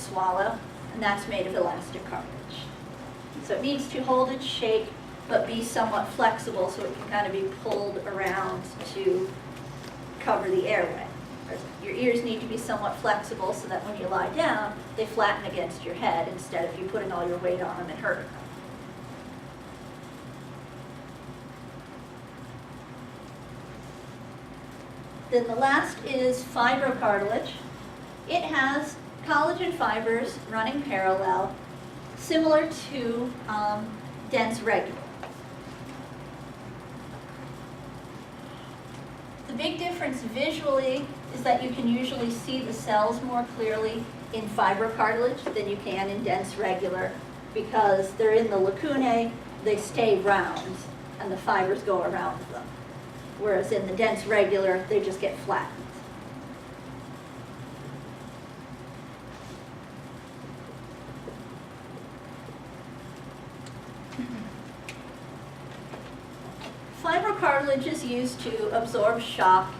swallow, and that's made of elastic cartilage. So it needs to hold its shape, but be somewhat flexible so it can kind of be pulled around to cover the airway. Your ears need to be somewhat flexible so that when you lie down, they flatten against your head instead of you putting all your weight on them and hurting them. Then the last is fibrocartilage. It has collagen fibers running parallel, similar to dense regular. The big difference visually is that you can usually see the cells more clearly in fibrocartilage than you can in dense regular, because they're in the lacunae, they stay round, and the fibers go around them. Whereas in the dense regular, they just get flattened. Fibrocartilage is used to absorb shock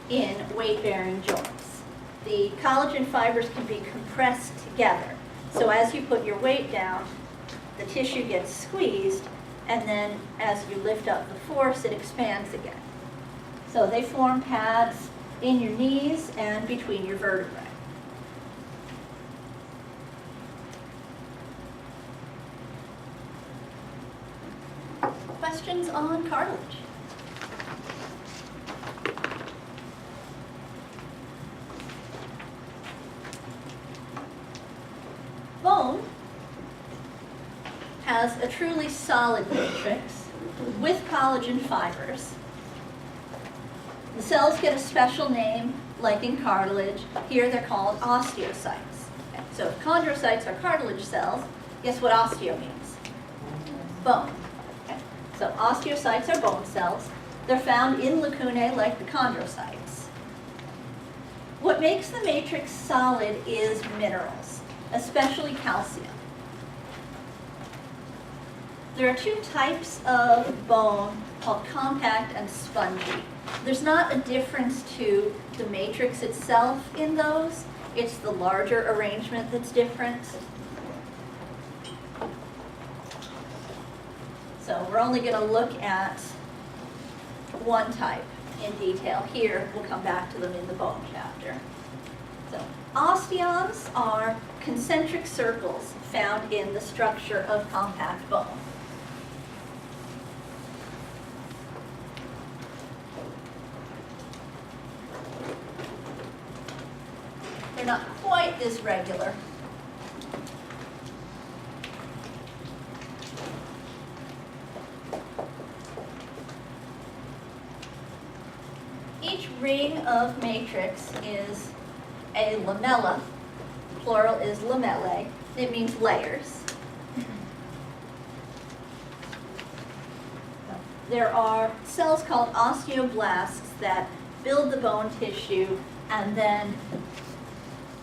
in weight-bearing joints. The collagen fibers can be compressed together. So as you put your weight down, the tissue gets squeezed, and then as you lift up the force, it expands again. So they form pads in your knees and between your vertebrae. Questions on cartilage? Bone has a truly solid matrix with collagen fibers. The cells get a special name, like in cartilage. Here they're called osteocytes. Okay. So if chondrocytes are cartilage cells, guess what osteo means? Bone. Okay. So osteocytes are bone cells. They're found in lacunae like the chondrocytes. What makes the matrix solid is minerals, especially calcium. There are two types of bone called compact and spongy. There's not a difference to the matrix itself in those. It's the larger arrangement that's different. So we're only going to look at one type in detail. Here, we'll come back to them in the bone chapter. So osteons are concentric circles found in the structure of compact bone. They're not quite as regular. Each ring of matrix is a lamella. Plural is lamellae. It means layers. There are cells called osteoblasts that build the bone tissue, and then,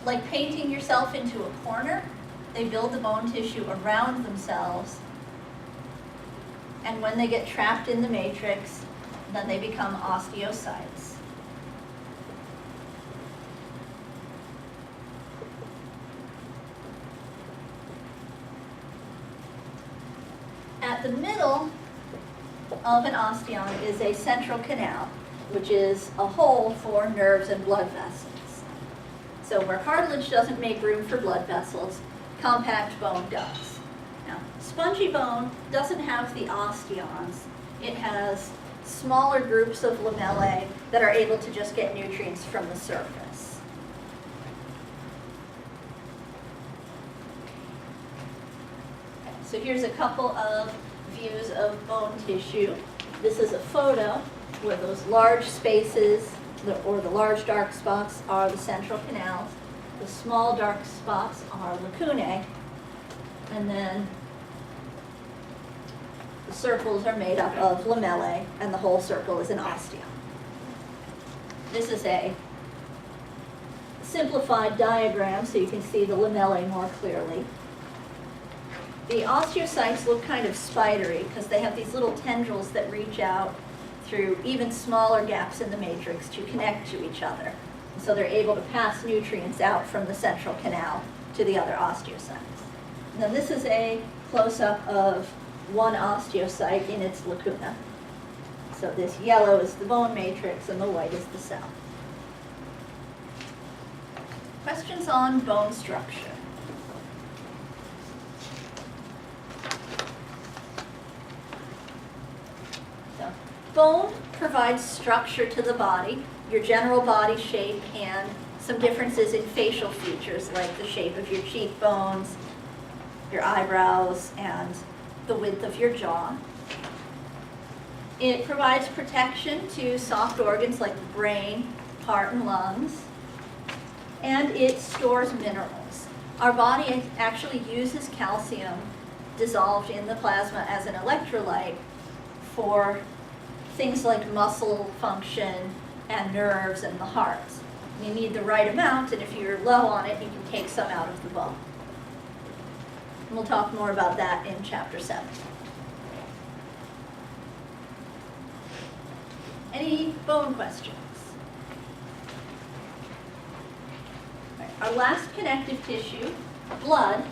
like painting yourself into a corner, they build the bone tissue around themselves, and when they get trapped in the matrix, then they become osteocytes. At the middle of an osteon is a central canal, which is a hole for nerves and blood vessels. So where cartilage doesn't make room for blood vessels, compact bone does. Now, spongy bone doesn't have the osteons. It has smaller groups of lamellae that are able to just get nutrients from the surface. Okay, so here's a couple of views of bone tissue. This is a photo where those large spaces, or the large dark spots, are the central canals. The small dark spots are lacunae. And then the circles are made up of lamellae, and the whole circle is an osteon. This is a simplified diagram so you can see the lamellae more clearly. The osteocytes look kind of spidery because they have these little tendrils that reach out through even smaller gaps in the matrix to connect to each other. So they're able to pass nutrients out from the central canal to the other osteocytes. Now this is a close-up of one osteocyte in its lacuna. So this yellow is the bone matrix and the white is the cell. Questions on bone structure? So, bone provides structure to the body, your general body shape, and some differences in facial features like the shape of your cheekbones, your eyebrows, and the width of your jaw. It provides protection to soft organs like the brain, heart, and lungs, and it stores minerals. Our body actually uses calcium dissolved in the plasma as an electrolyte for things like muscle function and nerves and the heart. You need the right amount, and if you're low on it, you can take some out of the bone. And we'll talk more about that in Chapter 7. Any bone questions? Right. Our last connective tissue, blood,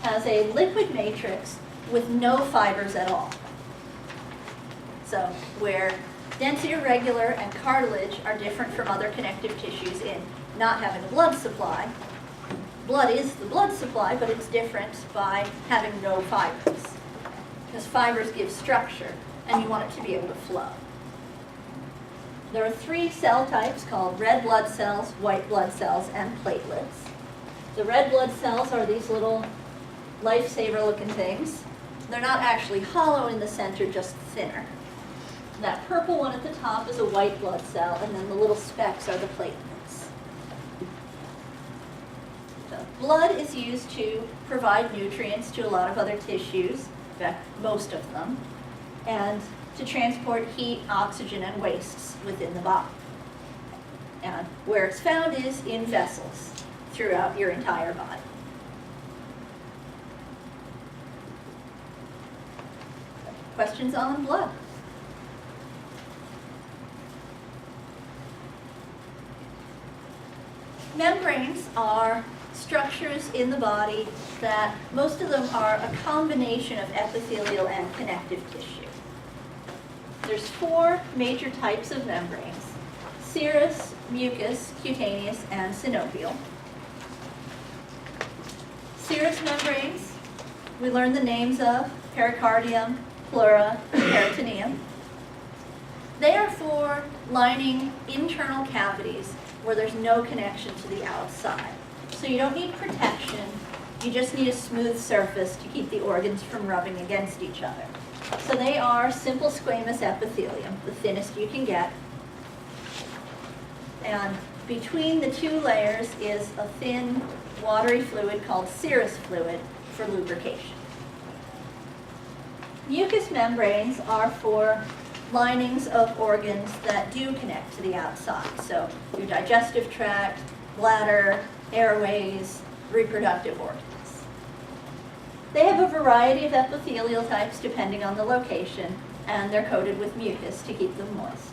has a liquid matrix with no fibers at all. So where dense irregular and cartilage are different from other connective tissues in not having a blood supply, blood is the blood supply, but it's different by having no fibers. Because fibers give structure, and you want it to be able to flow. There are 3 cell types called red blood cells, white blood cells, and platelets. The red blood cells are these little lifesaver-looking things. They're not actually hollow in the center, just thinner. That purple one at the top is a white blood cell, and then the little specks are the platelets. So blood is used to provide nutrients to a lot of other tissues, in fact, most of them, and to transport heat, oxygen, and wastes within the body. And where it's found is in vessels throughout your entire body. Questions on blood? Membranes are structures in the body that most of them are a combination of epithelial and connective tissue. There's 4 major types of membranes: serous, mucous, cutaneous, and synovial. Serous membranes, we learned the names of: pericardium, pleura, peritoneum. They are for lining internal cavities where there's no connection to the outside. So you don't need protection, you just need a smooth surface to keep the organs from rubbing against each other. So they are simple squamous epithelium, the thinnest you can get. And between the 2 layers is a thin, watery fluid called serous fluid for lubrication. Mucous membranes are for linings of organs that do connect to the outside. So your digestive tract, bladder, airways, reproductive organs. They have a variety of epithelial types depending on the location, and they're coated with mucus to keep them moist.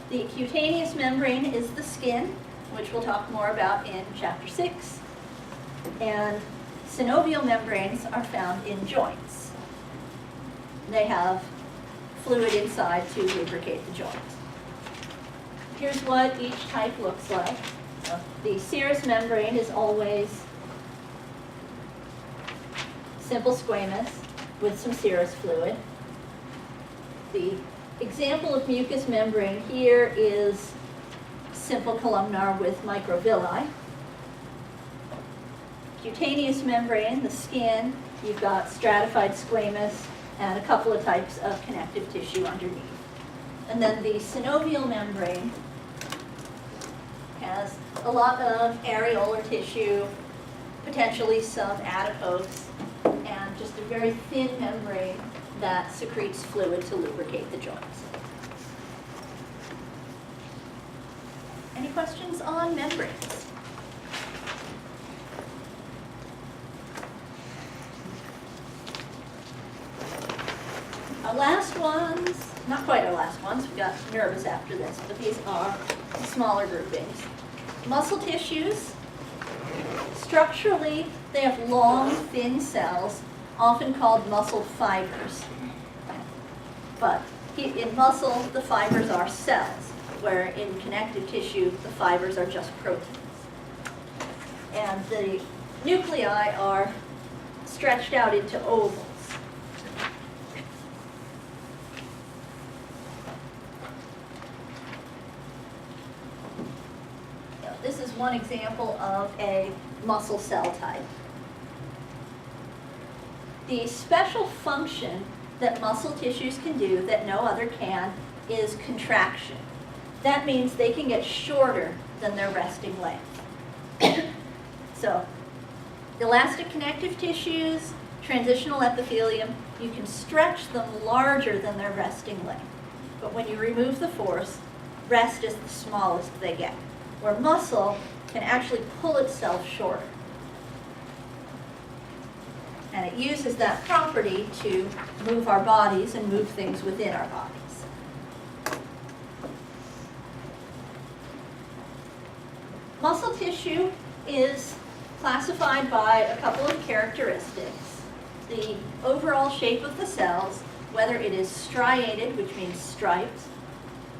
The cutaneous membrane is the skin, which we'll talk more about in Chapter 6. And synovial membranes are found in joints. They have fluid inside to lubricate the joint. Here's what each type looks like. So the serous membrane is always simple squamous with some serous fluid. The example of mucous membrane here is simple columnar with microvilli. Cutaneous membrane, the skin, you've got stratified squamous and a couple of types of connective tissue underneath. And then the synovial membrane has a lot of areolar tissue, potentially some adipose, and just a very thin membrane that secretes fluid to lubricate the joints. Any questions on membranes? Our last ones, not quite our last ones, we've got nerves after this, but these are smaller groupings. Muscle tissues, Structurally, they have long, thin cells, often called muscle fibers. But in muscle, the fibers are cells, where in connective tissue, the fibers are just proteins. And the nuclei are stretched out into ovals. This is one example of a muscle cell type. The special function that muscle tissues can do that no other can is contraction. That means they can get shorter than their resting length. So, elastic connective tissues, transitional epithelium, you can stretch them larger than their resting length. But when you remove the force, rest is the smallest they get, where muscle can actually pull itself shorter. And it uses that property to move our bodies and move things within our bodies. Muscle tissue is classified by a couple of characteristics. The overall shape of the cells, whether it is striated, which means striped,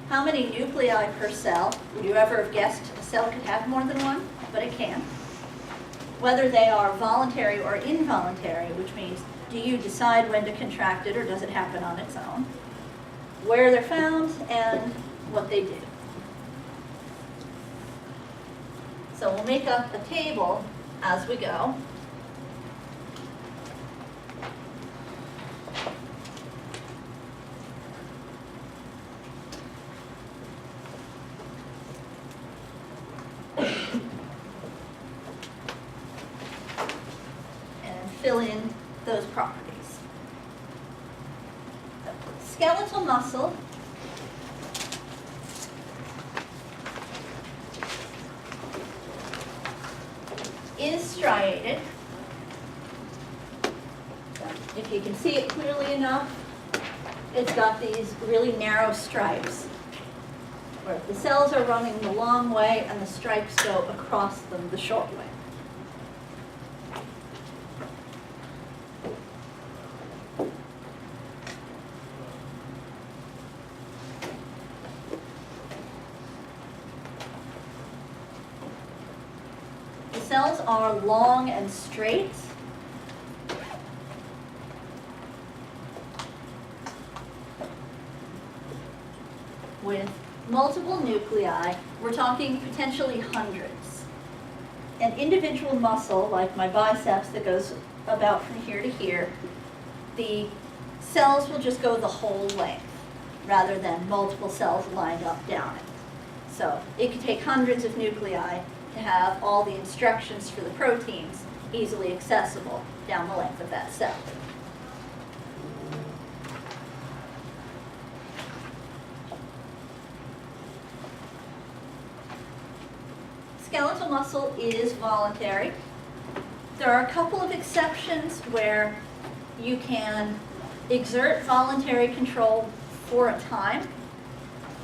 how many nuclei per cell. Would you ever have guessed a cell could have more than one? But it can. Whether they are voluntary or involuntary, which means do you decide when to contract it or does it happen on its own? Where they're found and what they do. So we'll make up a table as we go. Fill in those properties. Skeletal muscle is striated. If you can see it clearly enough, it's got these really narrow stripes where the cells are running the long way and the stripes go across them the short way. Cells are long and straight. With multiple nuclei, we're talking potentially hundreds. An individual muscle, like my biceps that goes about from here to here, the cells will just go the whole length rather than multiple cells lined up down it. So it could take hundreds of nuclei to have all the instructions for the proteins easily accessible down the length of that cell. Skeletal muscle is voluntary. There are a couple of exceptions where you can exert voluntary control for a time,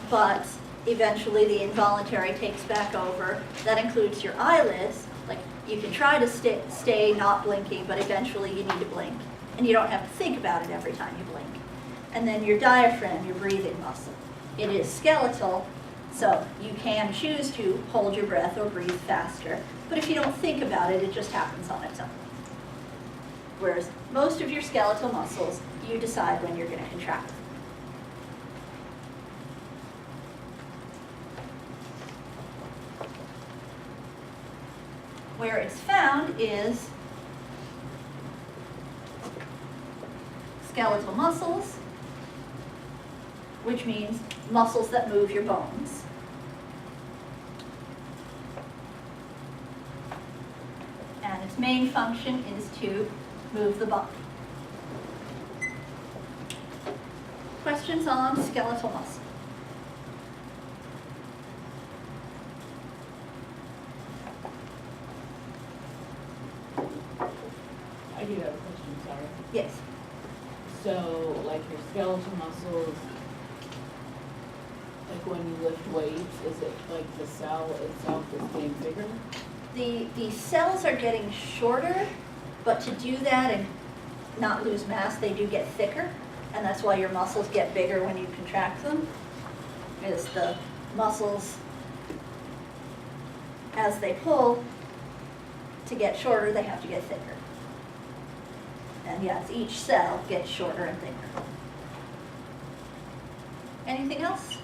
but eventually the involuntary takes back over. That includes your eyelids. Like, you can try to stay not blinking, but eventually you need to blink. And you don't have to think about it every time you blink. And then your diaphragm, your breathing muscle. It is skeletal, so you can choose to hold your breath or breathe faster. But if you don't think about it, it just happens on its own. Whereas most of your skeletal muscles, you decide when you're going to contract. Where it's found is skeletal muscles, which means muscles that move your bones. And its main function is to move the body. Questions on skeletal muscle? I do have a question, sorry. Yes. So, like your skeletal muscles, like when you lift weights, is it like the cell itself is getting bigger? the cells are getting shorter, but to do that and not lose mass, they do get thicker, and that's why your muscles get bigger when you contract them, is the muscles, as they pull, to get shorter, they have to get thicker. And yes, each cell gets shorter and thicker. Anything else?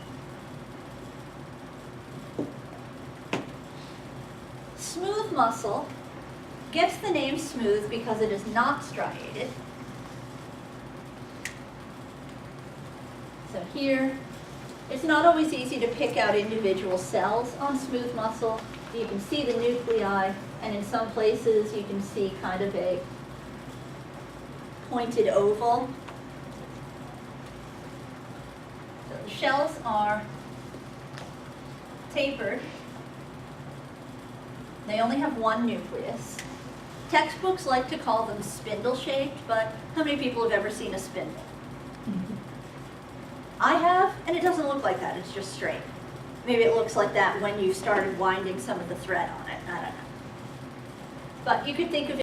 Smooth muscle gets the name smooth because it is not striated. So here, it's not always easy to pick out individual cells on smooth muscle. You can see the nuclei, and in some places you can see kind of a pointed oval. So the shells are tapered. They only have one nucleus. Textbooks like to call them spindle-shaped, but how many people have ever seen a spindle? I have, and it doesn't look like that, it's just straight. Maybe it looks like that when you started winding some of the thread on it, I don't know. But you could think of it